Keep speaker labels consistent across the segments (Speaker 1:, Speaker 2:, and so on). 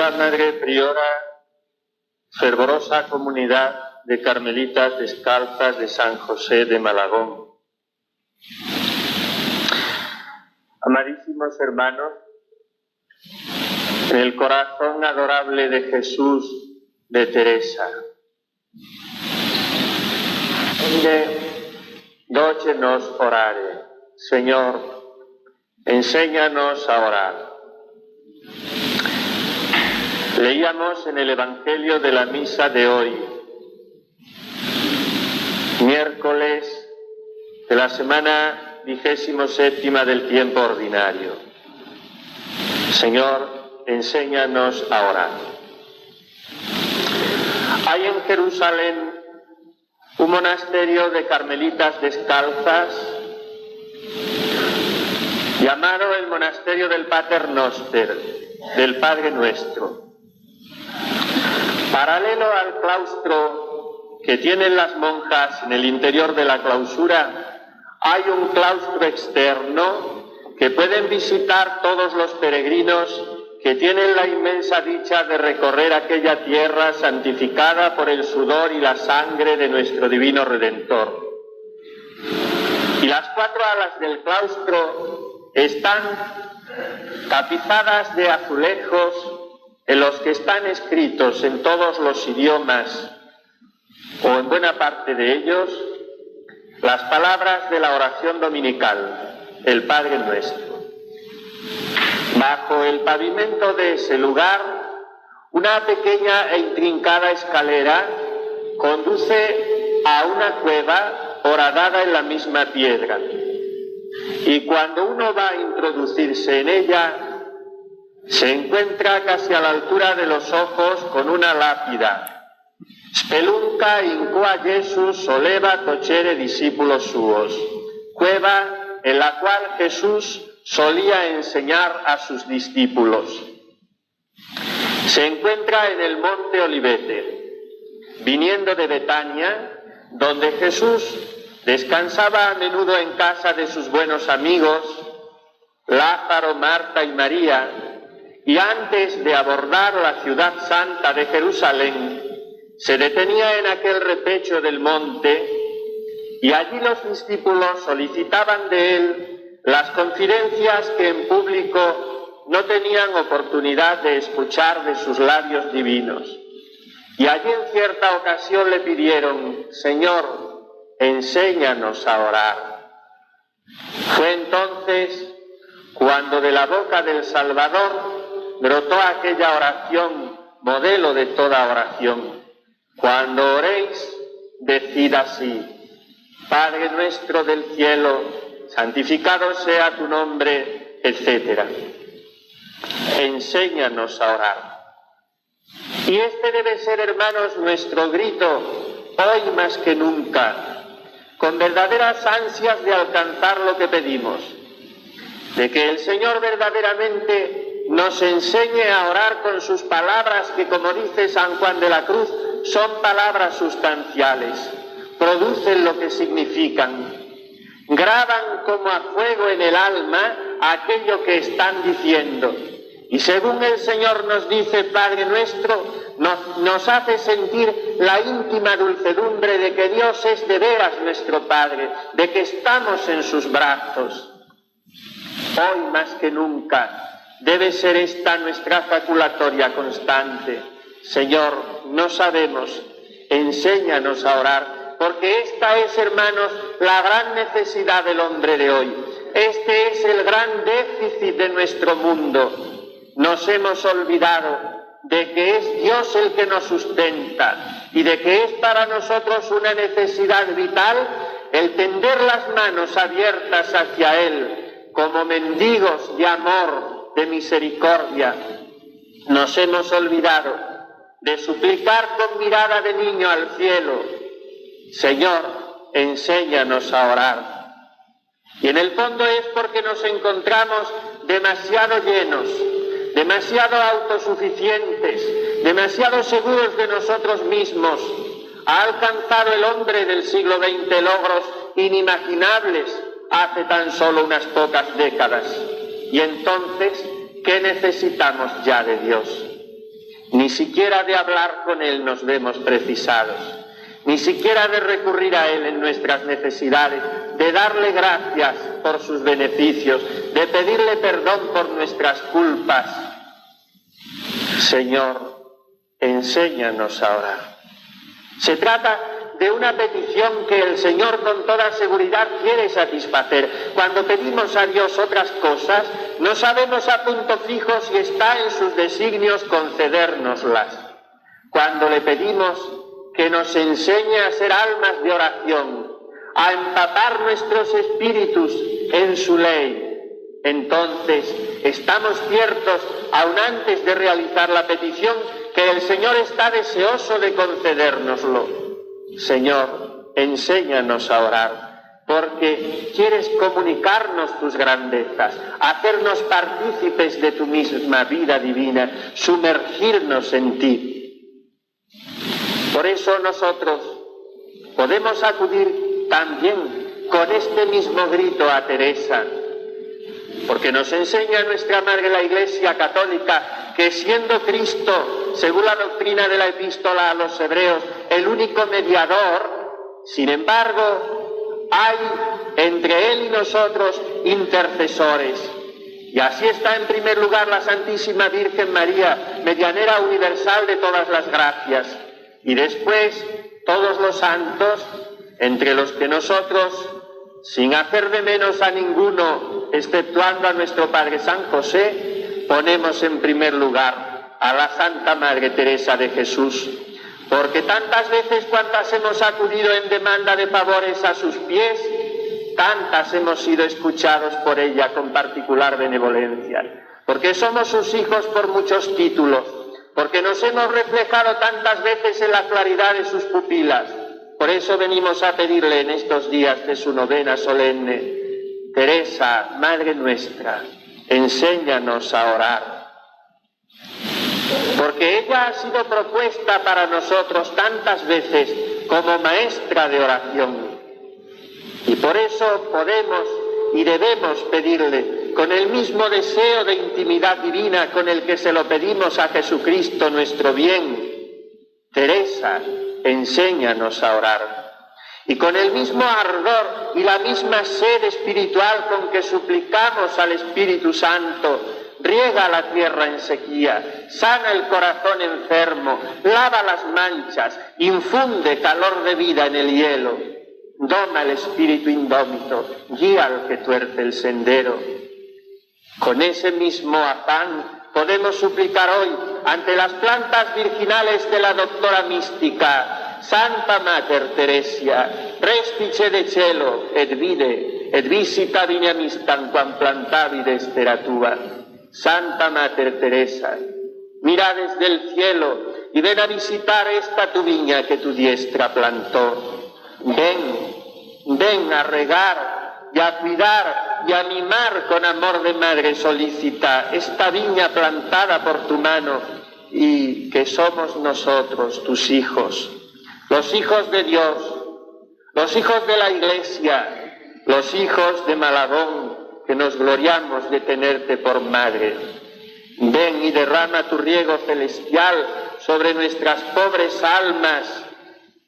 Speaker 1: la Madre Priora, fervorosa comunidad de Carmelitas Descalzas de San José de Malagón. Amadísimos hermanos, en el corazón adorable de Jesús de Teresa, Doce nos orare. Señor, enséñanos a orar. Leíamos en el Evangelio de la misa de hoy, miércoles de la semana 27ª del tiempo ordinario. Señor, enséñanos a orar. Hay en Jerusalén un monasterio de carmelitas descalzas llamado el monasterio del Pater Noster, del Padre Nuestro. Paralelo al claustro que tienen las monjas en el interior de la clausura, hay un claustro externo que pueden visitar todos los peregrinos que tienen la inmensa dicha de recorrer aquella tierra santificada por el sudor y la sangre de nuestro divino Redentor. Y las 4 alas del claustro están tapizadas de azulejos en los que están escritos en todos los idiomas, o en buena parte de ellos, las palabras de la oración dominical, el Padre Nuestro. Bajo el pavimento de ese lugar, una pequeña e intrincada escalera conduce a una cueva horadada en la misma piedra. Y cuando uno va a introducirse en ella, se encuentra casi a la altura de los ojos con una lápida. Spelunca in qua Jesus soleva tocere discípulos suos. Cueva en la cual Jesús solía enseñar a sus discípulos. Se encuentra en el monte Olivete, viniendo de Betania, donde Jesús descansaba a menudo en casa de sus buenos amigos, Lázaro, Marta y María, y antes de abordar la ciudad santa de Jerusalén, se detenía en aquel repecho del monte, y allí los discípulos solicitaban de él las confidencias que en público no tenían oportunidad de escuchar de sus labios divinos. Y allí en cierta ocasión le pidieron: Señor, enséñanos a orar. Fue entonces cuando de la boca del Salvador brotó aquella oración, modelo de toda oración. Cuando oréis, decid así: Padre nuestro del cielo, santificado sea tu nombre, etc. Enséñanos a orar. Y este debe ser, hermanos, nuestro grito, hoy más que nunca, con verdaderas ansias de alcanzar lo que pedimos, de que el Señor verdaderamente nos enseñe a orar con sus palabras, que, como dice San Juan de la Cruz, son palabras sustanciales, producen lo que significan, graban como a fuego en el alma aquello que están diciendo. Y según el Señor nos dice, Padre Nuestro, nos hace sentir la íntima dulcedumbre de que Dios es de veras nuestro Padre, de que estamos en sus brazos. Hoy más que nunca debe ser esta nuestra jaculatoria constante: Señor, no sabemos, enséñanos a orar. Porque esta es, hermanos, la gran necesidad del hombre de hoy. Este es el gran déficit de nuestro mundo. Nos hemos olvidado de que es Dios el que nos sustenta y de que es para nosotros una necesidad vital el tender las manos abiertas hacia Él como mendigos de amor, de misericordia. Nos hemos olvidado de suplicar con mirada de niño al cielo: Señor, enséñanos a orar. Y en el fondo es porque nos encontramos demasiado llenos, demasiado autosuficientes, demasiado seguros de nosotros mismos. Ha alcanzado el hombre del siglo XX logros inimaginables hace tan solo unas pocas décadas. Y entonces, ¿qué necesitamos ya de Dios? Ni siquiera de hablar con Él nos vemos precisados, ni siquiera de recurrir a Él en nuestras necesidades, de darle gracias por sus beneficios, de pedirle perdón por nuestras culpas. Señor, enséñanos a orar. Se trata de una petición que el Señor con toda seguridad quiere satisfacer. Cuando pedimos a Dios otras cosas, no sabemos a punto fijo si está en sus designios concedérnoslas. Cuando le pedimos que nos enseñe a ser almas de oración, a empapar nuestros espíritus en su ley, entonces estamos ciertos, aun antes de realizar la petición, que el Señor está deseoso de concedérnoslo. Señor, enséñanos a orar, porque quieres comunicarnos tus grandezas, hacernos partícipes de tu misma vida divina, sumergirnos en ti. Por eso nosotros podemos acudir también con este mismo grito a Teresa, porque nos enseña nuestra Madre la Iglesia Católica que siendo Cristo, según la doctrina de la Epístola a los Hebreos, el único mediador, sin embargo, hay entre Él y nosotros intercesores. Y así está en primer lugar la Santísima Virgen María, medianera universal de todas las gracias. Y después todos los santos, entre los que nosotros, sin hacer de menos a ninguno, exceptuando a nuestro Padre San José, ponemos en primer lugar a la Santa Madre Teresa de Jesús, porque tantas veces cuantas hemos acudido en demanda de favores a sus pies, tantas hemos sido escuchados por ella con particular benevolencia, porque somos sus hijos por muchos títulos, porque nos hemos reflejado tantas veces en la claridad de sus pupilas. Por eso venimos a pedirle en estos días de su novena solemne: Teresa, Madre nuestra, enséñanos a orar. Porque ella ha sido propuesta para nosotros tantas veces como maestra de oración. Y por eso podemos y debemos pedirle con el mismo deseo de intimidad divina con el que se lo pedimos a Jesucristo nuestro bien: Teresa, enséñanos a orar. Y con el mismo ardor y la misma sed espiritual con que suplicamos al Espíritu Santo: riega la tierra en sequía, sana el corazón enfermo, lava las manchas, infunde calor de vida en el hielo, doma el espíritu indómito, guía al que tuerce el sendero. Con ese mismo afán podemos suplicar hoy ante las plantas virginales de la doctora mística: Santa Mater Teresia, respice de cielo, et vide, et visita vignamistam quam plantavides terra tua. Santa Mater Teresa, mira desde el cielo y ven a visitar esta tu viña que tu diestra plantó. Ven a regar y a cuidar y a mimar con amor de madre solícita esta viña plantada por tu mano, y que somos nosotros, tus hijos, los hijos de Dios, los hijos de la Iglesia, los hijos de Malagón, que nos gloriamos de tenerte por madre. Ven y derrama tu riego celestial sobre nuestras pobres almas,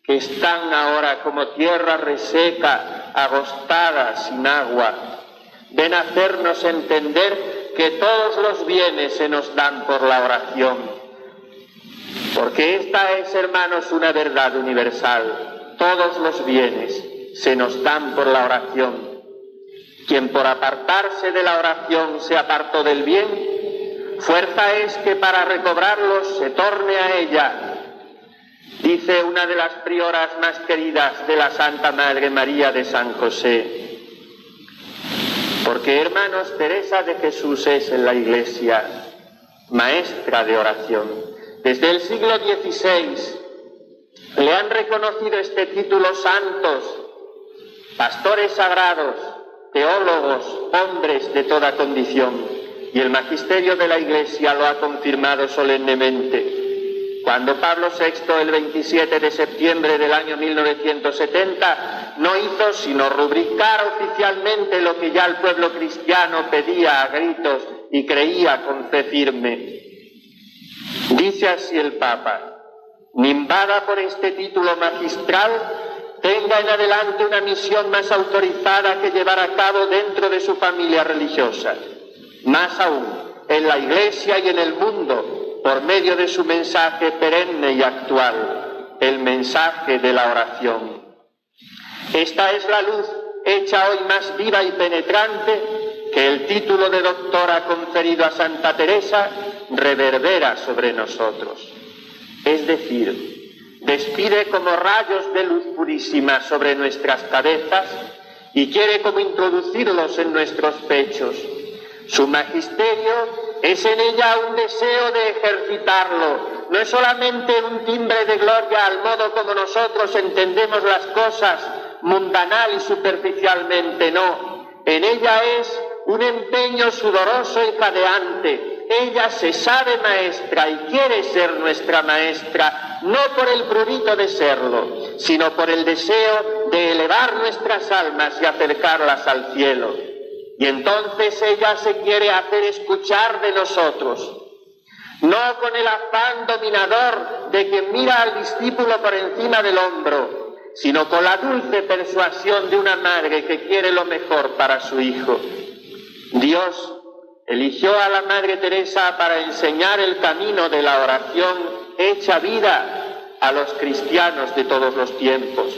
Speaker 1: que están ahora como tierra reseca, agostada, sin agua. Ven a hacernos entender que todos los bienes se nos dan por la oración. Porque esta es, hermanos, una verdad universal. Todos los bienes se nos dan por la oración. Quien por apartarse de la oración se apartó del bien, fuerza es que para recobrarlos se torne a ella. Dice una de las prioras más queridas de la Santa Madre María de San José. Porque, hermanos, Teresa de Jesús es en la Iglesia maestra de oración. Desde el siglo XVI le han reconocido este título santos, pastores sagrados, teólogos, hombres de toda condición, y el magisterio de la Iglesia lo ha confirmado solemnemente. Cuando Pablo VI, el 27 de septiembre del año 1970, no hizo sino rubricar oficialmente lo que ya el pueblo cristiano pedía a gritos y creía con fe firme. Dice así el Papa: nimbada por este título magistral, tenga en adelante una misión más autorizada que llevar a cabo dentro de su familia religiosa, más aún en la Iglesia y en el mundo, por medio de su mensaje perenne y actual, el mensaje de la oración. Esta es la luz hecha hoy más viva y penetrante que el título de doctora conferido a Santa Teresa reverbera sobre nosotros. Es decir, despide como rayos de luz purísima sobre nuestras cabezas y quiere como introducirlos en nuestros pechos. Su magisterio es en ella un deseo de ejercitarlo, no es solamente un timbre de gloria al modo como nosotros entendemos las cosas mundanal y superficialmente, no. En ella es un empeño sudoroso y jadeante. Ella se sabe maestra y quiere ser nuestra maestra, no por el prurito de serlo, sino por el deseo de elevar nuestras almas y acercarlas al cielo. Y entonces ella se quiere hacer escuchar de nosotros, no con el afán dominador de quien mira al discípulo por encima del hombro, sino con la dulce persuasión de una madre que quiere lo mejor para su hijo. Dios eligió a la Madre Teresa para enseñar el camino de la oración hecha vida a los cristianos de todos los tiempos.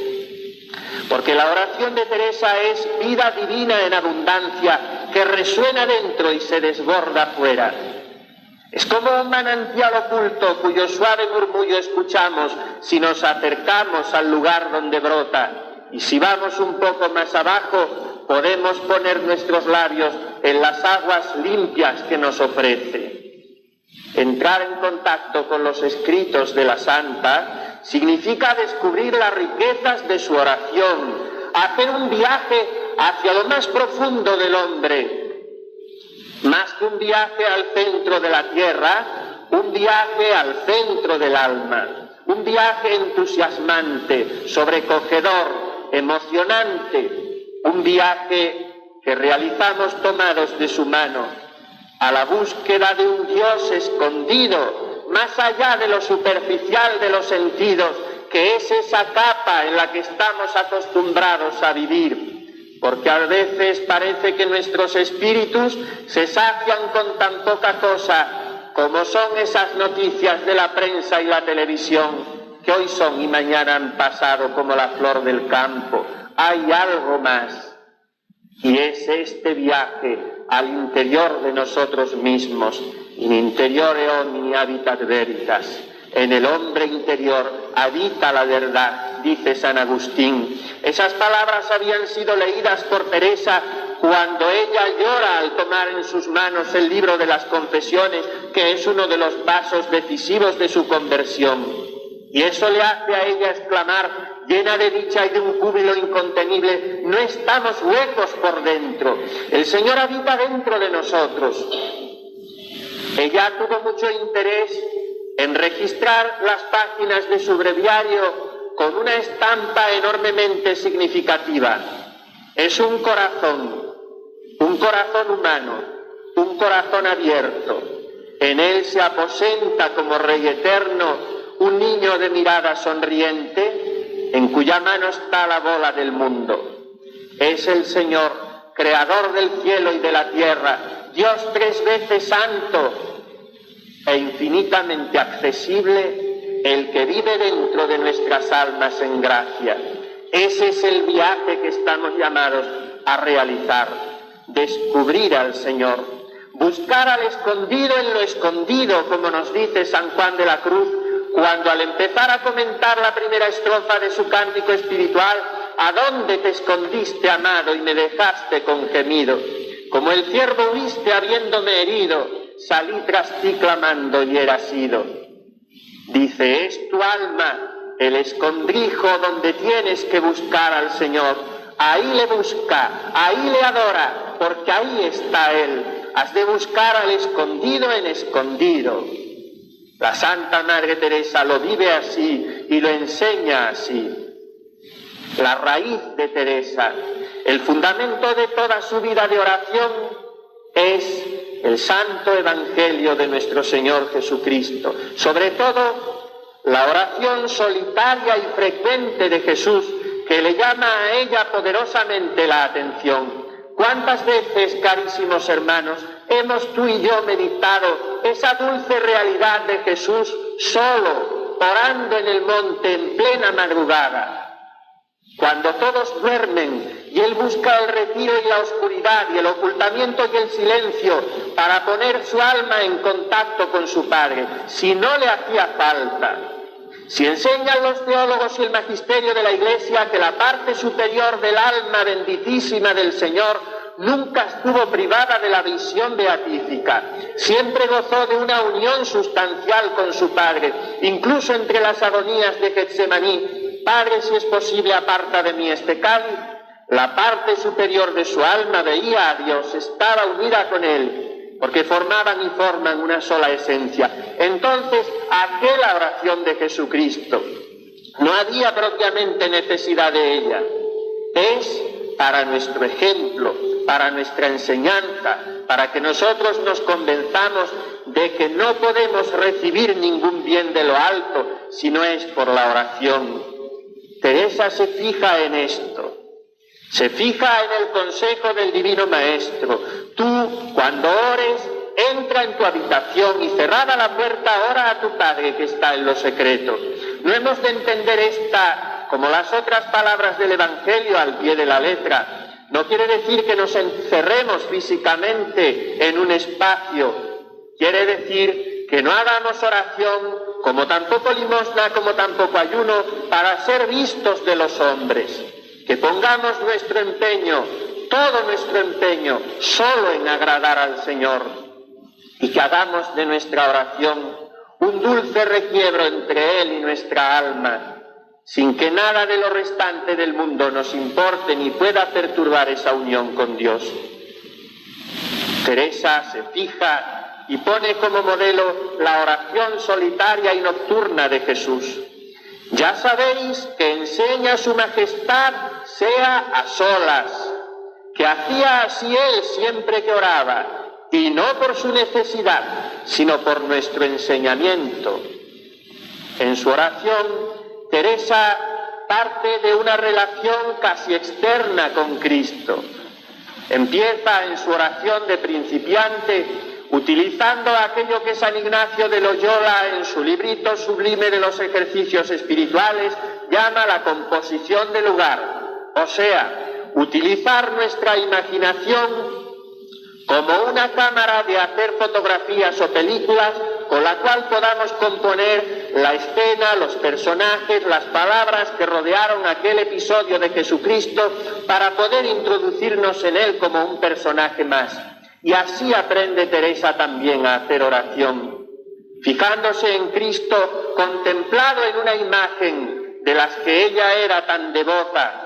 Speaker 1: Porque la oración de Teresa es vida divina en abundancia que resuena dentro y se desborda fuera. Es como un manantial oculto cuyo suave murmullo escuchamos si nos acercamos al lugar donde brota, y si vamos un poco más abajo podemos poner nuestros labios en las aguas limpias que nos ofrece. Entrar en contacto con los escritos de la Santa significa descubrir las riquezas de su oración, hacer un viaje hacia lo más profundo del hombre. Más que un viaje al centro de la tierra, un viaje al centro del alma, un viaje entusiasmante, sobrecogedor, emocionante, un viaje que realizamos tomados de su mano, a la búsqueda de un Dios escondido, más allá de lo superficial de los sentidos, que es esa capa en la que estamos acostumbrados a vivir. Porque a veces parece que nuestros espíritus se sacian con tan poca cosa como son esas noticias de la prensa y la televisión, que hoy son y mañana han pasado como la flor del campo. Hay algo más, y es este viaje al interior de nosotros mismos, in interiore omni habitat veritas. En el hombre interior habita la verdad, dice San Agustín. Esas palabras habían sido leídas por Teresa cuando ella llora al tomar en sus manos el libro de las confesiones, que es uno de los pasos decisivos de su conversión. Y eso le hace a ella exclamar, llena de dicha y de un júbilo incontenible: no estamos huecos por dentro, el Señor habita dentro de nosotros. Ella tuvo mucho interés en registrar las páginas de su breviario con una estampa enormemente significativa. Es un corazón humano, un corazón abierto. En él se aposenta como Rey eterno un niño de mirada sonriente, en cuya mano está la bola del mundo. Es el Señor, creador del cielo y de la tierra, Dios 3 veces santo e infinitamente accesible, el que vive dentro de nuestras almas en gracia. Ese es el viaje que estamos llamados a realizar, descubrir al Señor, buscar al escondido en lo escondido, como nos dice San Juan de la Cruz, cuando al empezar a comentar la primera estrofa de su cántico espiritual: ¿a dónde te escondiste, amado, y me dejaste con gemido? Como el ciervo huiste habiéndome herido, salí tras ti clamando y era sido. Dice, es tu alma el escondrijo donde tienes que buscar al Señor. Ahí le busca, ahí le adora, porque ahí está Él. Has de buscar al escondido en escondido. La Santa Madre Teresa lo vive así y lo enseña así. La raíz de Teresa, el fundamento de toda su vida de oración, es el santo evangelio de nuestro Señor Jesucristo. Sobre todo, la oración solitaria y frecuente de Jesús, que le llama a ella poderosamente la atención. ¿Cuántas veces, carísimos hermanos, hemos tú y yo meditado esa dulce realidad de Jesús solo, orando en el monte en plena madrugada? Cuando todos duermen y Él busca el retiro y la oscuridad y el ocultamiento y el silencio para poner su alma en contacto con su Padre, si no le hacía falta. Si enseñan los teólogos y el magisterio de la Iglesia que la parte superior del alma benditísima del Señor nunca estuvo privada de la visión beatífica, siempre gozó de una unión sustancial con su Padre, incluso entre las agonías de Getsemaní. Padre, si es posible, aparta de mí este cáliz. La parte superior de su alma veía a Dios, estaba unida con Él, porque formaban y forman una sola esencia. Entonces, aquella oración de Jesucristo no había propiamente necesidad de ella. Es para nuestro ejemplo, para nuestra enseñanza, para que nosotros nos convenzamos de que no podemos recibir ningún bien de lo alto si no es por la oración. Teresa se fija en esto, se fija en el consejo del Divino Maestro. Tú, cuando ores, entra en tu habitación y cerrada la puerta, ora a tu Padre que está en lo secreto. No hemos de entender esta como las otras palabras del Evangelio al pie de la letra. No quiere decir que nos encerremos físicamente en un espacio. Quiere decir que no hagamos oración, como tampoco limosna, como tampoco ayuno, para ser vistos de los hombres. Que pongamos nuestro empeño, todo nuestro empeño, solo en agradar al Señor. Y que hagamos de nuestra oración un dulce requiebro entre Él y nuestra alma, sin que nada de lo restante del mundo nos importe ni pueda perturbar esa unión con Dios. Teresa se fija y pone como modelo la oración solitaria y nocturna de Jesús. Ya sabéis que enseña su majestad sea a solas, que hacía así Él siempre que oraba, y no por su necesidad, sino por nuestro enseñamiento. En su oración, Teresa parte de una relación casi externa con Cristo. Empieza en su oración de principiante utilizando aquello que San Ignacio de Loyola en su librito sublime de los ejercicios espirituales llama la composición de lugar, o sea, utilizar nuestra imaginación como una cámara de hacer fotografías o películas con la cual podamos componer la escena, los personajes, las palabras que rodearon aquel episodio de Jesucristo para poder introducirnos en él como un personaje más. Y así aprende Teresa también a hacer oración, fijándose en Cristo contemplado en una imagen de las que ella era tan devota,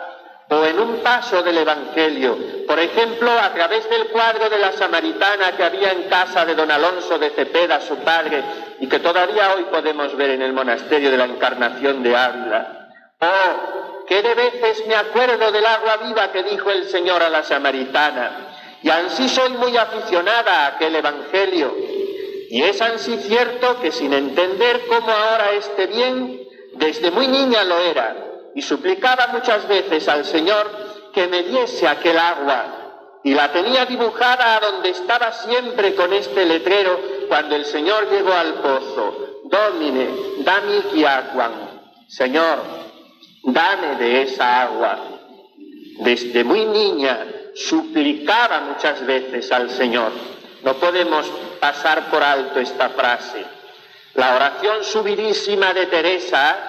Speaker 1: o en un paso del Evangelio, por ejemplo, a través del cuadro de la samaritana que había en casa de don Alonso de Cepeda, su padre, y que todavía hoy podemos ver en el monasterio de la Encarnación de Ávila. Oh, qué de veces me acuerdo del agua viva que dijo el Señor a la samaritana, y ansí soy muy aficionada a aquel Evangelio. Y es ansí cierto que sin entender cómo ahora esté bien, desde muy niña lo era, y suplicaba muchas veces al Señor que me diese aquel agua, y la tenía dibujada a donde estaba siempre con este letrero cuando el Señor llegó al pozo: Domine, damici aquam. Señor, dame de esa agua. Desde muy niña suplicaba muchas veces al Señor. No podemos pasar por alto esta frase. La oración subidísima de Teresa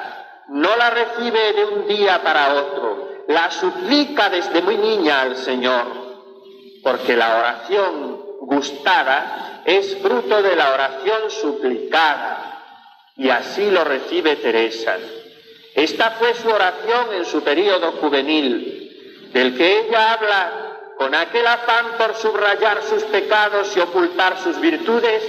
Speaker 1: no la recibe de un día para otro, la suplica desde muy niña al Señor, porque la oración gustada es fruto de la oración suplicada, y así lo recibe Teresa. Esta fue su oración en su período juvenil, del que ella habla con aquel afán por subrayar sus pecados y ocultar sus virtudes,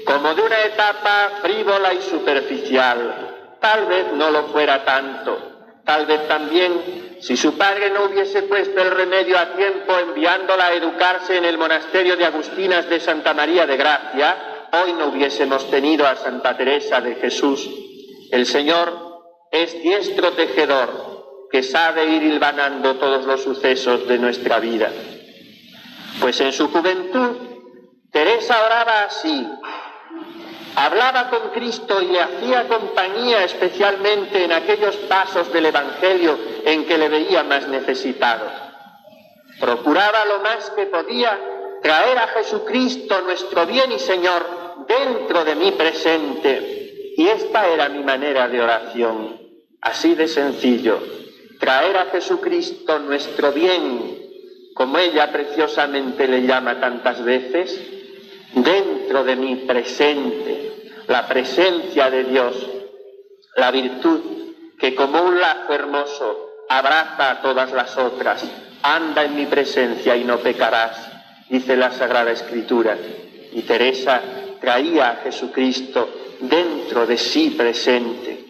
Speaker 1: como de una etapa frívola y superficial. Tal vez no lo fuera tanto, Tal vez también, si su padre no hubiese puesto el remedio a tiempo enviándola a educarse en el monasterio de Agustinas de Santa María de Gracia, hoy no hubiésemos tenido a Santa Teresa de Jesús. El Señor es diestro tejedor que sabe ir hilvanando todos los sucesos de nuestra vida. Pues en su juventud, Teresa oraba así: hablaba con Cristo y le hacía compañía, especialmente en aquellos pasos del Evangelio en que le veía más necesitado. Procuraba lo más que podía traer a Jesucristo, nuestro bien y Señor, dentro de mi presente. Y esta era mi manera de oración, así de sencillo: traer a Jesucristo, nuestro bien, como ella preciosamente le llama tantas veces, dentro de mi presente, la presencia de Dios, la virtud que como un lazo hermoso abraza a todas las otras. Anda en mi presencia y no pecarás, dice la Sagrada Escritura. Y Teresa traía a Jesucristo dentro de sí presente.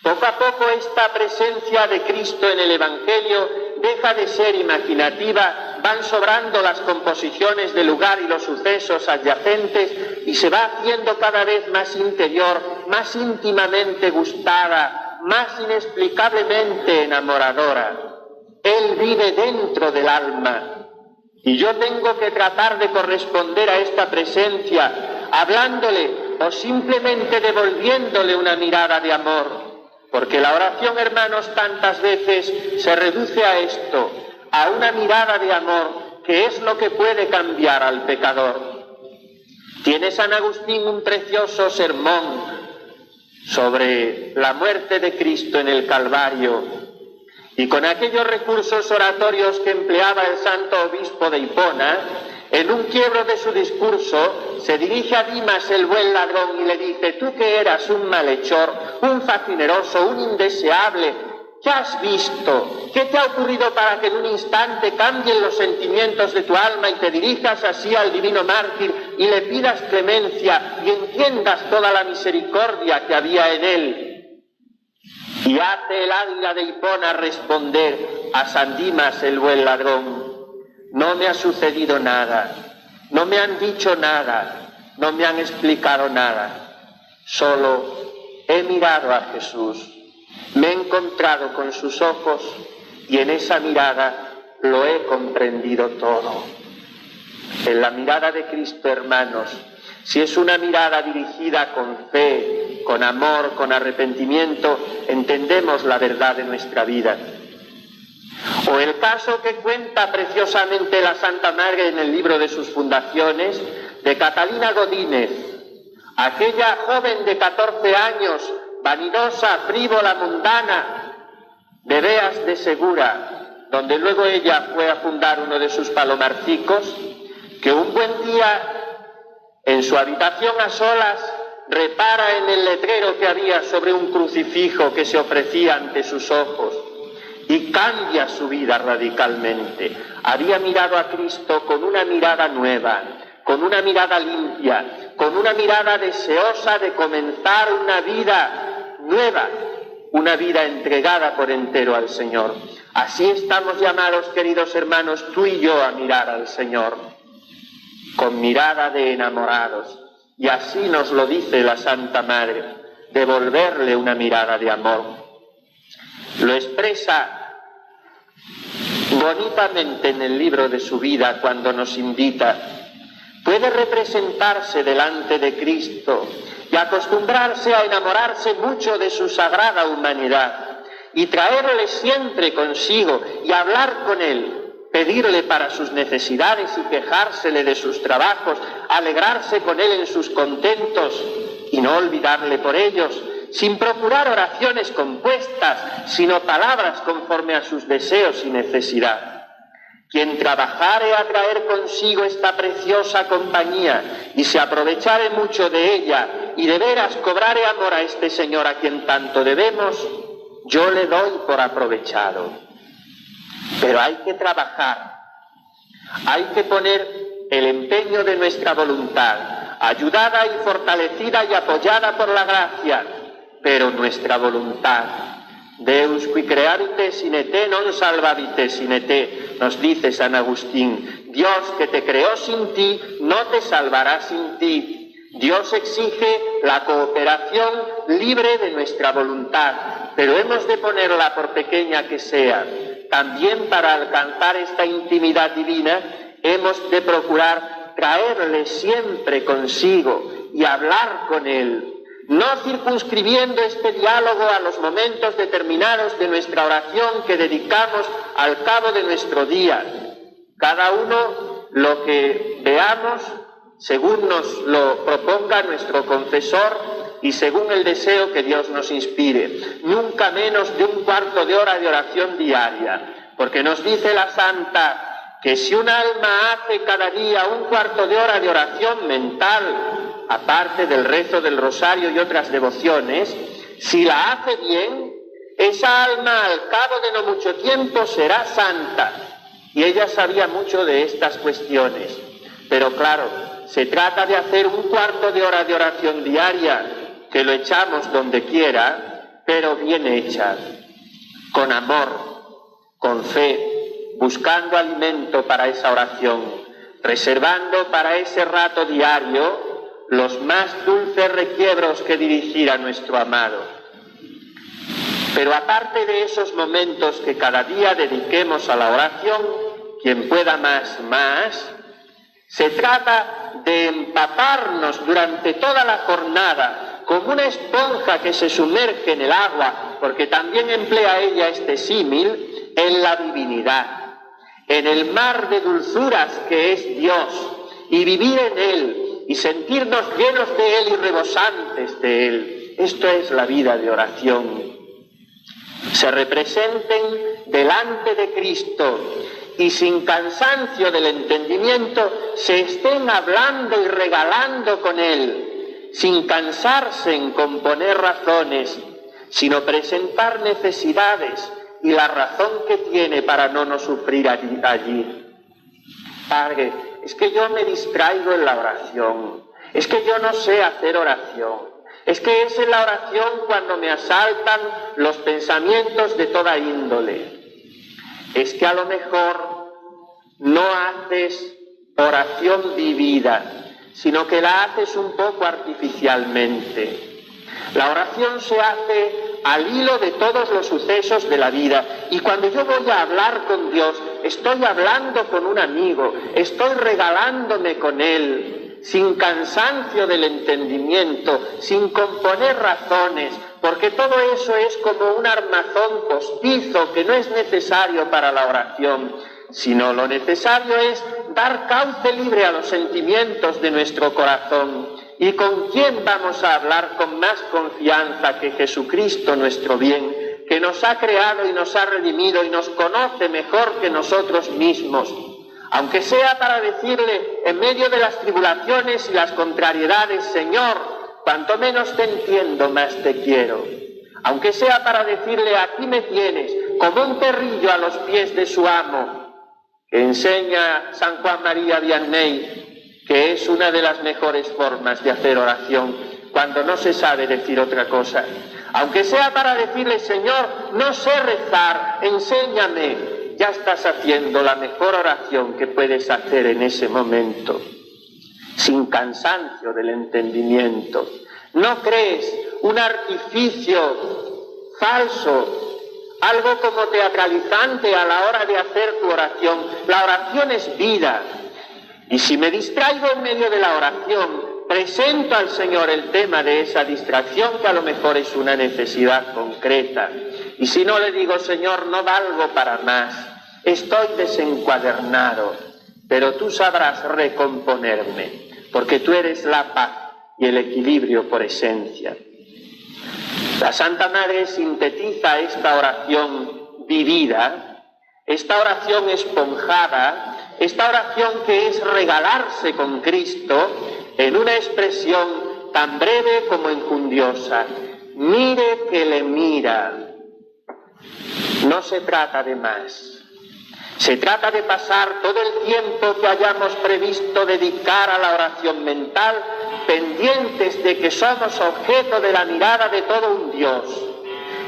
Speaker 1: Poco a poco esta presencia de Cristo en el Evangelio deja de ser imaginativa, van sobrando las composiciones del lugar y los sucesos adyacentes y se va haciendo cada vez más interior, más íntimamente gustada, más inexplicablemente enamoradora. Él vive dentro del alma y yo tengo que tratar de corresponder a esta presencia, hablándole o simplemente devolviéndole una mirada de amor. Porque la oración, hermanos, tantas veces se reduce a esto, a una mirada de amor, que es lo que puede cambiar al pecador. Tiene San Agustín un precioso sermón sobre la muerte de Cristo en el Calvario, y con aquellos recursos oratorios que empleaba el santo obispo de Hipona, en un quiebro de su discurso, se dirige a Dimas, el buen ladrón, y le dice: tú que eras un malhechor, un facineroso, un indeseable, ¿qué has visto? ¿Qué te ha ocurrido para que en un instante cambien los sentimientos de tu alma y te dirijas así al divino mártir y le pidas clemencia y entiendas toda la misericordia que había en él? Y hace el águila de Hipona responder a San Dimas, el buen ladrón: no me ha sucedido nada, no me han dicho nada, no me han explicado nada, solo he mirado a Jesús, me he encontrado con sus ojos y en esa mirada lo he comprendido todo. En la mirada de Cristo, hermanos, si es una mirada dirigida con fe, con amor, con arrepentimiento, entendemos la verdad de nuestra vida. O el caso que cuenta preciosamente la Santa Madre en el libro de sus fundaciones, de Catalina Godínez, aquella joven de 14 años, vanidosa, frívola, mundana, de Beas de Segura, donde luego ella fue a fundar uno de sus palomarcicos, que un buen día, en su habitación a solas, repara en el letrero que había sobre un crucifijo que se ofrecía ante sus ojos, y cambia su vida radicalmente. Había mirado a Cristo con una mirada nueva, con una mirada limpia, con una mirada deseosa de comenzar una vida nueva, una vida entregada por entero al Señor. Así estamos llamados, queridos hermanos, tú y yo, a mirar al Señor, con mirada de enamorados. Y así nos lo dice la Santa Madre, devolverle una mirada de amor. Lo expresa bonitamente en el libro de su vida cuando nos invita: puede representarse delante de Cristo y acostumbrarse a enamorarse mucho de su sagrada humanidad y traerle siempre consigo y hablar con él, pedirle para sus necesidades y quejársele de sus trabajos, alegrarse con él en sus contentos y no olvidarle por ellos, sin procurar oraciones compuestas, sino palabras conforme a sus deseos y necesidad. Quien trabajare a traer consigo esta preciosa compañía y se aprovechare mucho de ella y de veras cobrare amor a este Señor a quien tanto debemos, yo le doy por aprovechado. Pero hay que trabajar, hay que poner el empeño de nuestra voluntad, ayudada y fortalecida y apoyada por la gracia, pero nuestra voluntad, Deus qui creavite sine te non salvavite sine te, nos dice San Agustín. Dios que te creó sin ti, no te salvará sin ti. Dios exige la cooperación libre de nuestra voluntad, pero hemos de ponerla, por pequeña que sea. También para alcanzar esta intimidad divina, hemos de procurar traerle siempre consigo y hablar con él, no circunscribiendo este diálogo a los momentos determinados de nuestra oración que dedicamos al cabo de nuestro día. Cada uno lo que veamos según nos lo proponga nuestro confesor y según el deseo que Dios nos inspire. Nunca menos de un cuarto de hora de oración diaria, porque nos dice la Santa que si un alma hace cada día un cuarto de hora de oración mental, aparte del rezo del rosario y otras devociones, si la hace bien, esa alma al cabo de no mucho tiempo será santa. Y ella sabía mucho de estas cuestiones. Pero claro, se trata de hacer un cuarto de hora de oración diaria, que lo echamos donde quiera, pero bien hecha, con amor, con fe, buscando alimento para esa oración, reservando para ese rato diario los más dulces requiebros que dirigir a nuestro amado. Pero aparte de esos momentos que cada día dediquemos a la oración, quien pueda más, se trata de empaparnos durante toda la jornada como una esponja que se sumerge en el agua, porque también emplea ella este símil, en la divinidad, en el mar de dulzuras que es Dios, y vivir en él, y sentirnos llenos de él y rebosantes de él. Esto es la vida de oración. Se representen delante de Cristo y sin cansancio del entendimiento se estén hablando y regalando con Él, sin cansarse en componer razones, sino presentar necesidades y la razón que tiene para no sufrir allí. Padre, es que yo me distraigo en la oración, es que yo no sé hacer oración. Es que es en la oración cuando me asaltan los pensamientos de toda índole. Es que a lo mejor no haces oración vivida, sino que la haces un poco artificialmente. La oración se hace al hilo de todos los sucesos de la vida, y cuando yo voy a hablar con Dios, estoy hablando con un amigo, estoy regalándome con Él, sin cansancio del entendimiento, sin componer razones, porque todo eso es como un armazón postizo que no es necesario para la oración, sino lo necesario es dar cauce libre a los sentimientos de nuestro corazón. ¿Y con quién vamos a hablar con más confianza que Jesucristo nuestro bien, que nos ha creado y nos ha redimido y nos conoce mejor que nosotros mismos? Aunque sea para decirle en medio de las tribulaciones y las contrariedades, Señor, cuanto menos te entiendo, más te quiero. Aunque sea para decirle, aquí me tienes, como un perrillo a los pies de su amo, que enseña San Juan María Vianney, que es una de las mejores formas de hacer oración, cuando no se sabe decir otra cosa. Aunque sea para decirle, Señor, no sé rezar, enséñame. Ya estás haciendo la mejor oración que puedes hacer en ese momento, sin cansancio del entendimiento. ¿No crees un artificio falso, algo como teatralizante a la hora de hacer tu oración? La oración es vida. Y si me distraigo en medio de la oración, presento al Señor el tema de esa distracción, que a lo mejor es una necesidad concreta. Y si no, le digo, Señor, no valgo para más, estoy desencuadernado, pero tú sabrás recomponerme, porque tú eres la paz y el equilibrio por esencia. La Santa Madre sintetiza esta oración vivida, esta oración esponjada, esta oración que es regalarse con Cristo, en una expresión tan breve como enjundiosa: mire que le mira. No se trata de más. Se trata de pasar todo el tiempo que hayamos previsto dedicar a la oración mental, pendientes de que somos objeto de la mirada de todo un Dios,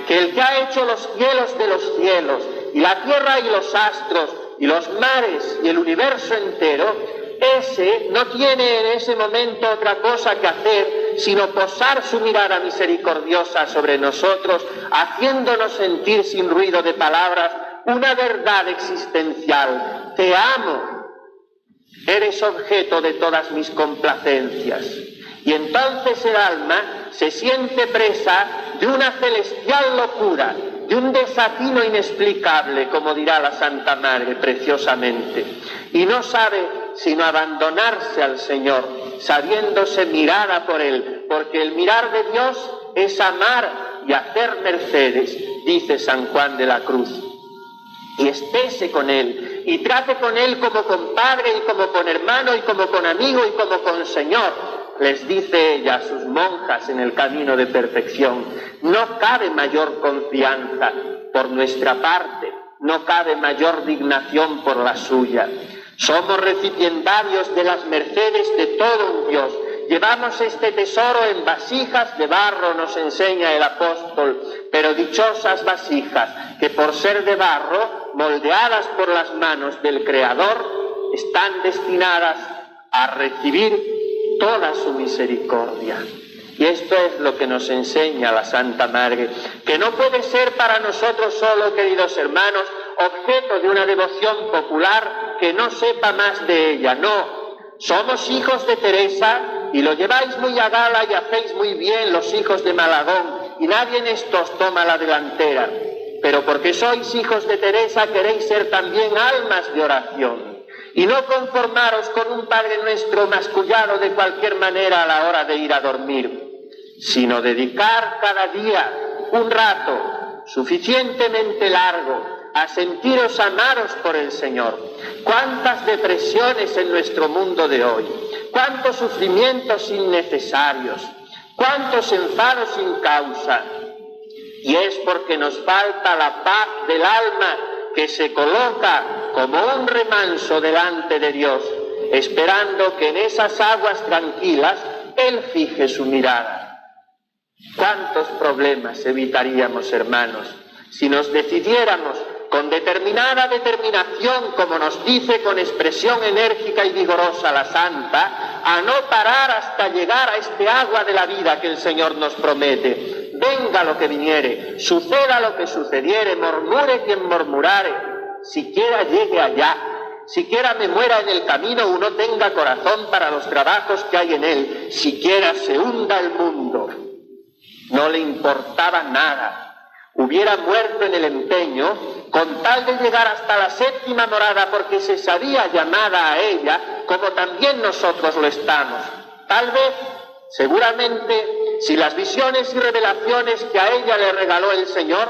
Speaker 1: que el que ha hecho los cielos de los cielos, y la tierra y los astros, y los mares y el universo entero, ese no tiene en ese momento otra cosa que hacer sino posar su mirada misericordiosa sobre nosotros, haciéndonos sentir sin ruido de palabras una verdad existencial. Te amo, eres objeto de todas mis complacencias. Y entonces el alma se siente presa de una celestial locura, de un desatino inexplicable, como dirá la Santa Madre preciosamente, y no sabe sino abandonarse al Señor, sabiéndose mirada por Él, porque el mirar de Dios es amar y hacer mercedes, dice San Juan de la Cruz. Y estése con Él, y trate con Él como con padre, y como con hermano, y como con amigo, y como con Señor. Les dice ella a sus monjas en el camino de perfección: no cabe mayor confianza por nuestra parte, no cabe mayor dignación por la suya. Somos recipiendarios de las mercedes de todo un Dios. Llevamos este tesoro en vasijas de barro, nos enseña el apóstol, pero dichosas vasijas que por ser de barro, moldeadas por las manos del Creador, están destinadas a recibir toda su misericordia. Y esto es lo que nos enseña la Santa Madre, que no puede ser para nosotros solo, queridos hermanos, objeto de una devoción popular que no sepa más de ella. No, somos hijos de Teresa y lo lleváis muy a gala y hacéis muy bien los hijos de Malagón, y nadie en estos toma la delantera. Pero porque sois hijos de Teresa queréis ser también almas de oración. Y no conformaros con un Padre Nuestro mascullado de cualquier manera a la hora de ir a dormir, sino dedicar cada día un rato suficientemente largo a sentiros amados por el Señor. Cuántas depresiones en nuestro mundo de hoy, cuántos sufrimientos innecesarios, cuántos enfados sin causa. Y es porque nos falta la paz del alma, que se coloca como un remanso delante de Dios, esperando que en esas aguas tranquilas Él fije su mirada. ¿Cuántos problemas evitaríamos, hermanos, si nos decidiéramos con determinada determinación, como nos dice con expresión enérgica y vigorosa la Santa, a no parar hasta llegar a este agua de la vida que el Señor nos promete? Venga lo que viniere, suceda lo que sucediere, murmure quien murmurare, siquiera llegue allá, siquiera me muera en el camino o no tenga corazón para los trabajos que hay en él, siquiera se hunda el mundo. No le importaba nada, hubiera muerto en el empeño con tal de llegar hasta la séptima morada, porque se sabía llamada a ella, como también nosotros lo estamos. Tal vez, seguramente, si las visiones y revelaciones que a ella le regaló el Señor,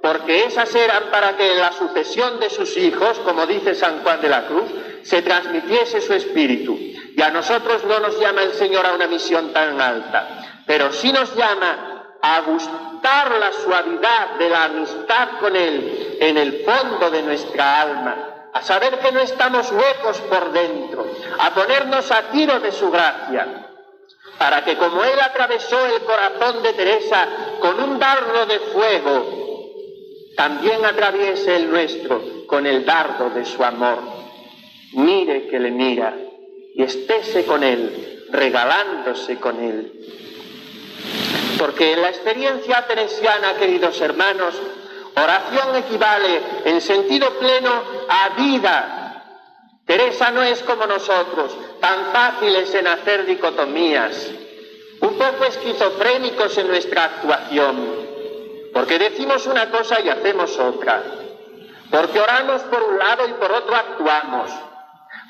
Speaker 1: porque esas eran para que en la sucesión de sus hijos, como dice San Juan de la Cruz, se transmitiese su espíritu. Y a nosotros no nos llama el Señor a una misión tan alta, pero sí nos llama a gustar la suavidad de la amistad con Él en el fondo de nuestra alma, a saber que no estamos huecos por dentro, a ponernos a tiro de su gracia, para que como Él atravesó el corazón de Teresa con un dardo de fuego, también atraviese el nuestro con el dardo de su amor. Mire que le mira y estése con Él, regalándose con Él. Porque en la experiencia teresiana, queridos hermanos, oración equivale en sentido pleno a vida. Teresa no es como nosotros, tan fáciles en hacer dicotomías, un poco esquizofrénicos en nuestra actuación, porque decimos una cosa y hacemos otra, porque oramos por un lado y por otro actuamos,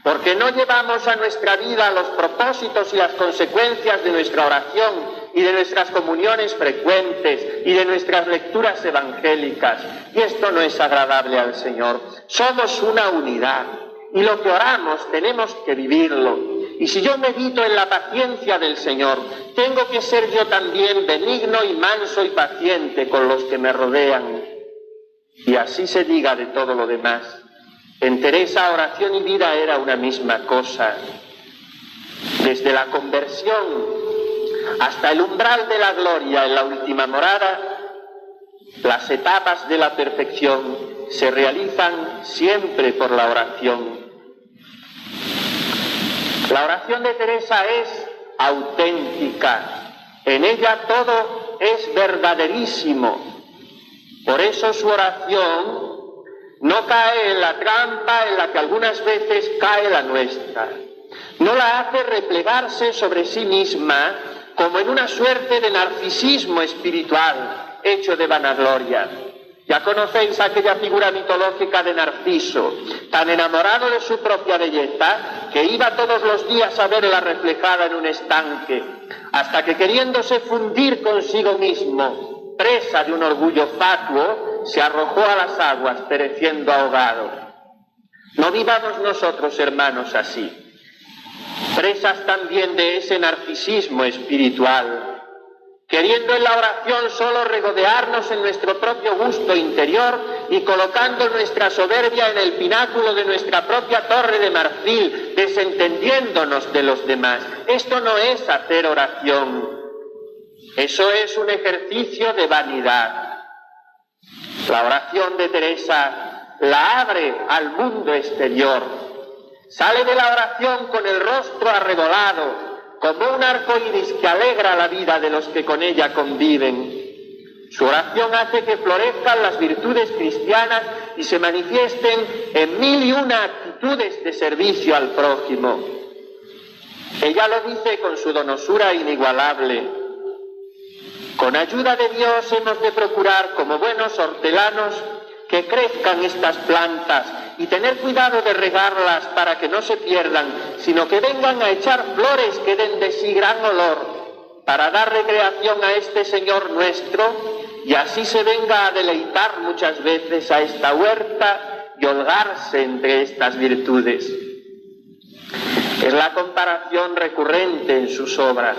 Speaker 1: porque no llevamos a nuestra vida los propósitos y las consecuencias de nuestra oración y de nuestras comuniones frecuentes y de nuestras lecturas evangélicas, y esto no es agradable al Señor. Somos una unidad. Y lo que oramos tenemos que vivirlo. Y si yo medito en la paciencia del Señor, tengo que ser yo también benigno y manso y paciente con los que me rodean. Y así se diga de todo lo demás. En Teresa, oración y vida era una misma cosa. Desde la conversión hasta el umbral de la gloria en la última morada, Las etapas de la perfección se realizan siempre por la oración. La oración de Teresa es auténtica, en ella todo es verdaderísimo. Por eso su oración no cae en la trampa en la que algunas veces cae la nuestra. No la hace replegarse sobre sí misma como en una suerte de narcisismo espiritual hecho de vanagloria. Ya conocéis aquella figura mitológica de Narciso, tan enamorado de su propia belleza que iba todos los días a verla reflejada en un estanque, hasta que queriéndose fundir consigo mismo, presa de un orgullo fatuo, se arrojó a las aguas, pereciendo ahogado. No vivamos nosotros, hermanos, así, presas también de ese narcisismo espiritual, queriendo en la oración solo regodearnos en nuestro propio gusto interior y colocando nuestra soberbia en el pináculo de nuestra propia torre de marfil, desentendiéndonos de los demás. Esto no es hacer oración, eso es un ejercicio de vanidad. La oración de Teresa la abre al mundo exterior, sale de la oración con el rostro arrebolado, como un arco iris que alegra la vida de los que con ella conviven. Su oración hace que florezcan las virtudes cristianas y se manifiesten en 1001 actitudes de servicio al prójimo. Ella lo dice con su donosura inigualable. Con ayuda de Dios hemos de procurar, como buenos hortelanos, que crezcan estas plantas y tener cuidado de regarlas para que no se pierdan, sino que vengan a echar flores que den de sí gran olor, para dar recreación a este Señor nuestro, y así se venga a deleitar muchas veces a esta huerta y holgarse entre estas virtudes. Es la comparación recurrente en sus obras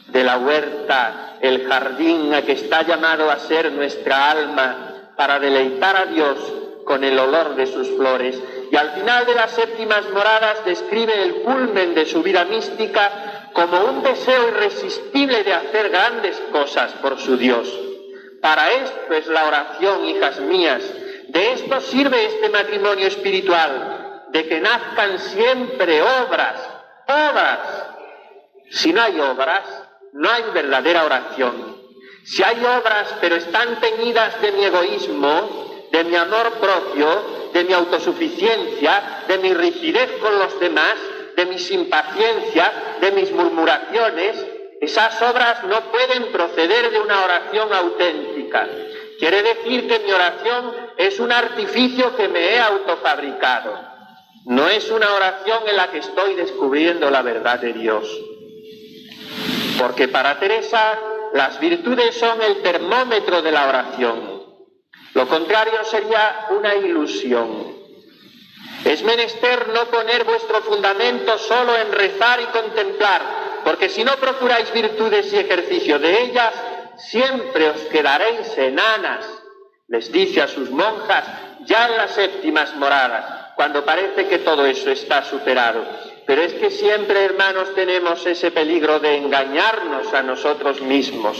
Speaker 1: de la huerta, el jardín a que está llamado a ser nuestra alma, para deleitar a Dios con el olor de sus flores. Y al final de las séptimas moradas describe el culmen de su vida mística como un deseo irresistible de hacer grandes cosas por su Dios. Para esto es la oración, hijas mías. De esto sirve este matrimonio espiritual, de que nazcan siempre obras. Si no hay obras, no hay verdadera oración. Si hay obras, pero están teñidas de mi egoísmo, de mi amor propio, de mi autosuficiencia, de mi rigidez con los demás, de mis impaciencias, de mis murmuraciones, esas obras no pueden proceder de una oración auténtica. Quiere decir que mi oración es un artificio que me he autofabricado. No es una oración en la que estoy descubriendo la verdad de Dios. Porque para Teresa, las virtudes son el termómetro de la oración. Lo contrario sería una ilusión. Es menester no poner vuestro fundamento solo en rezar y contemplar, porque si no procuráis virtudes y ejercicio de ellas, siempre os quedaréis enanas, les dice a sus monjas ya en las séptimas moradas, cuando parece que todo eso está superado. Pero es que siempre, hermanos, tenemos ese peligro de engañarnos a nosotros mismos.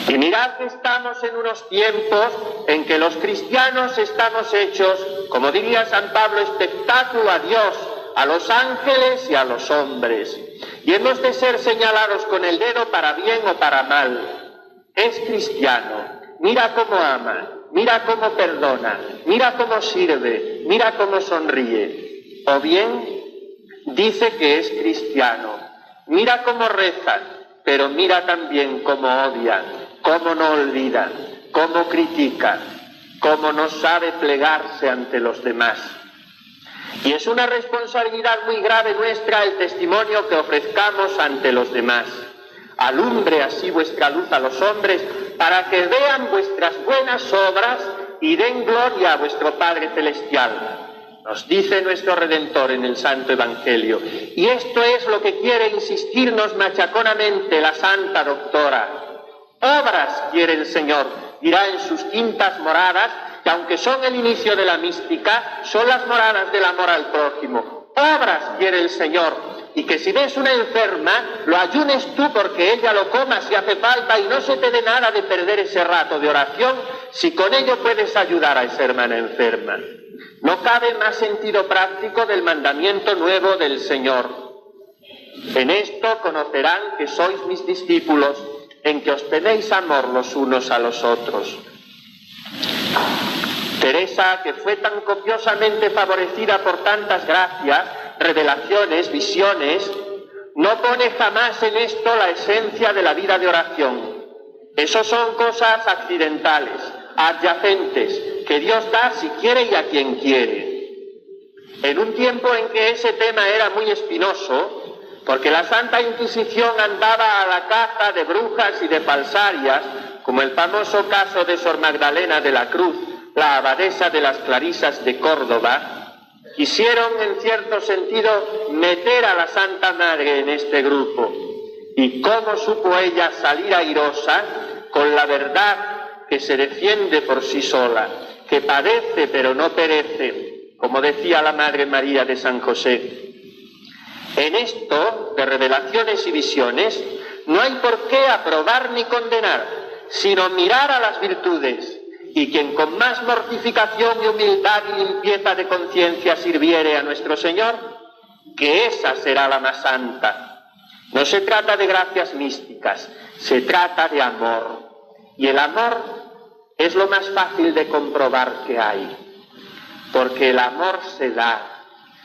Speaker 1: Y mirad que estamos en unos tiempos en que los cristianos estamos hechos, como diría San Pablo, espectáculo a Dios, a los ángeles y a los hombres. Y hemos de ser señalados con el dedo para bien o para mal. Es cristiano, mira cómo ama, mira cómo perdona, mira cómo sirve, mira cómo sonríe. O bien dice que es cristiano, mira cómo reza, pero mira también cómo odia, cómo no olvida, cómo critica, cómo no sabe plegarse ante los demás. Y es una responsabilidad muy grave nuestra el testimonio que ofrezcamos ante los demás. Alumbre así vuestra luz a los hombres, para que vean vuestras buenas obras y den gloria a vuestro Padre Celestial. Nos dice nuestro Redentor en el Santo Evangelio. Y esto es lo que quiere insistirnos machaconamente la Santa Doctora. Obras quiere el Señor, dirá en sus quintas moradas, que aunque son el inicio de la mística, son las moradas del amor al prójimo. Obras quiere el Señor, y que si ves una enferma, lo ayunes tú porque ella lo coma si hace falta y no se te dé nada de perder ese rato de oración si con ello puedes ayudar a esa hermana enferma. No cabe más sentido práctico del mandamiento nuevo del Señor. En esto conocerán que sois mis discípulos, en que os tenéis amor los unos a los otros. Teresa, que fue tan copiosamente favorecida por tantas gracias, revelaciones, visiones, no pone jamás en esto la esencia de la vida de oración. Eso son cosas accidentales, adyacentes, que Dios da si quiere y a quien quiere. En un tiempo en que ese tema era muy espinoso, porque la Santa Inquisición andaba a la caza de brujas y de falsarias, como el famoso caso de Sor Magdalena de la Cruz, la abadesa de las Clarisas de Córdoba, quisieron en cierto sentido meter a la Santa Madre en este grupo. ¿Y cómo supo ella salir airosa con la verdad que se defiende por sí sola, que padece pero no perece, como decía la Madre María de San José? En esto de revelaciones y visiones no hay por qué aprobar ni condenar, sino mirar a las virtudes, y quien con más mortificación y humildad y limpieza de conciencia sirviere a nuestro Señor, que esa será la más santa. No se trata de gracias místicas, se trata de amor. Y el amor es lo más fácil de comprobar que hay, porque el amor se da.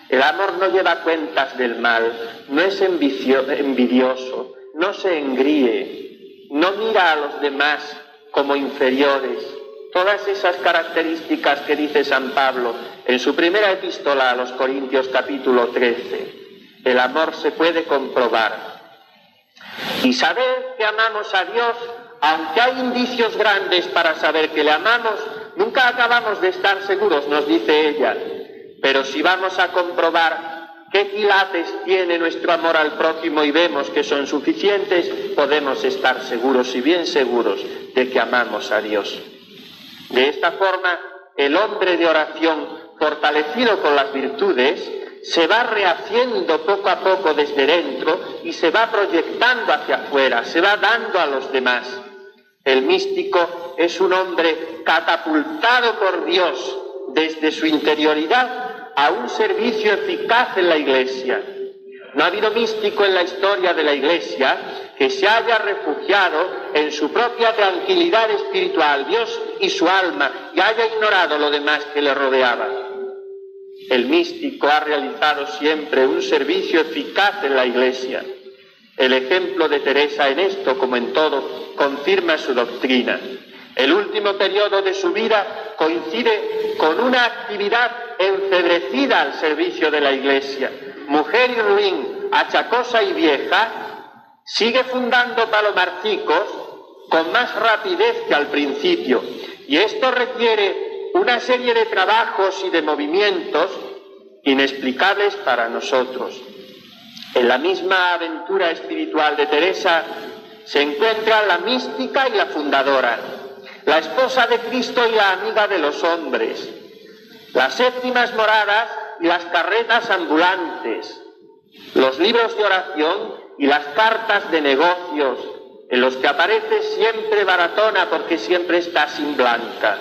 Speaker 1: El amor no lleva cuentas del mal, no es envidioso, no se engríe, no mira a los demás como inferiores. Todas esas características que dice San Pablo en su primera epístola a los Corintios capítulo 13. El amor se puede comprobar. Y saber que amamos a Dios, aunque hay indicios grandes para saber que le amamos, nunca acabamos de estar seguros, nos dice ella. Pero si vamos a comprobar qué quilates tiene nuestro amor al prójimo y vemos que son suficientes, podemos estar seguros y bien seguros de que amamos a Dios. De esta forma, el hombre de oración, fortalecido con las virtudes, se va rehaciendo poco a poco desde dentro y se va proyectando hacia afuera, se va dando a los demás. El místico es un hombre catapultado por Dios desde su interioridad a un servicio eficaz en la Iglesia. No ha habido místico en la historia de la Iglesia que se haya refugiado en su propia tranquilidad espiritual, Dios y su alma, y haya ignorado lo demás que le rodeaba. El místico ha realizado siempre un servicio eficaz en la Iglesia. El ejemplo de Teresa en esto, como en todo, confirma su doctrina. El último periodo de su vida coincide con una actividad enfebrecida al servicio de la Iglesia. Mujer y ruin, achacosa y vieja, sigue fundando palomarcicos con más rapidez que al principio, y esto requiere una serie de trabajos y de movimientos inexplicables para nosotros. En la misma aventura espiritual de Teresa se encuentra la mística y la fundadora, la esposa de Cristo y la amiga de los hombres, las séptimas moradas y las carretas ambulantes, los libros de oración y las cartas de negocios, en los que aparece siempre baratona porque siempre está sin blanca,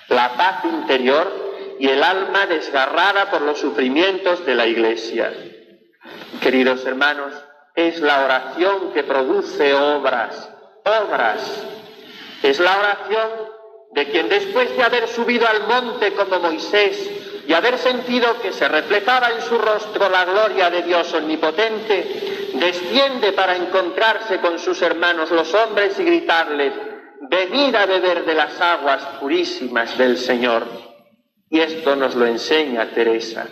Speaker 1: la paz interior y el alma desgarrada por los sufrimientos de la Iglesia. Queridos hermanos, es la oración que produce obras. Es la oración de quien después de haber subido al monte como Moisés y haber sentido que se reflejaba en su rostro la gloria de Dios omnipotente, desciende para encontrarse con sus hermanos los hombres y gritarles: venid a beber de las aguas purísimas del Señor. Y esto nos lo enseña Teresa.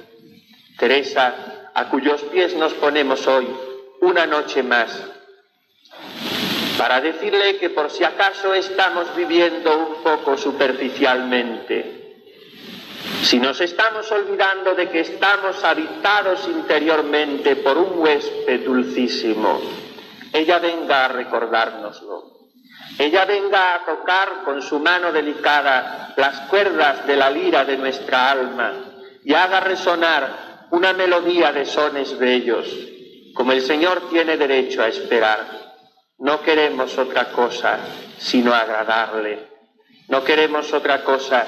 Speaker 1: Teresa, a cuyos pies nos ponemos hoy, una noche más, para decirle que por si acaso estamos viviendo un poco superficialmente, si nos estamos olvidando de que estamos habitados interiormente por un huésped dulcísimo, ella venga a recordárnoslo. Ella venga a tocar con su mano delicada las cuerdas de la lira de nuestra alma y haga resonar una melodía de sones bellos, como el Señor tiene derecho a esperar. No queremos otra cosa sino agradarle. No queremos otra cosa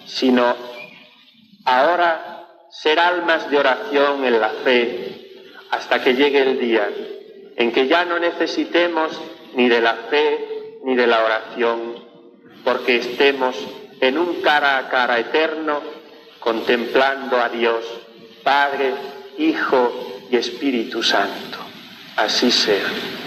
Speaker 1: sino ahora ser almas de oración en la fe hasta que llegue el día en que ya no necesitemos ni de la fe ni de la oración, porque estemos en un cara a cara eterno contemplando a Dios, Padre, Hijo y Espíritu Santo. Así sea.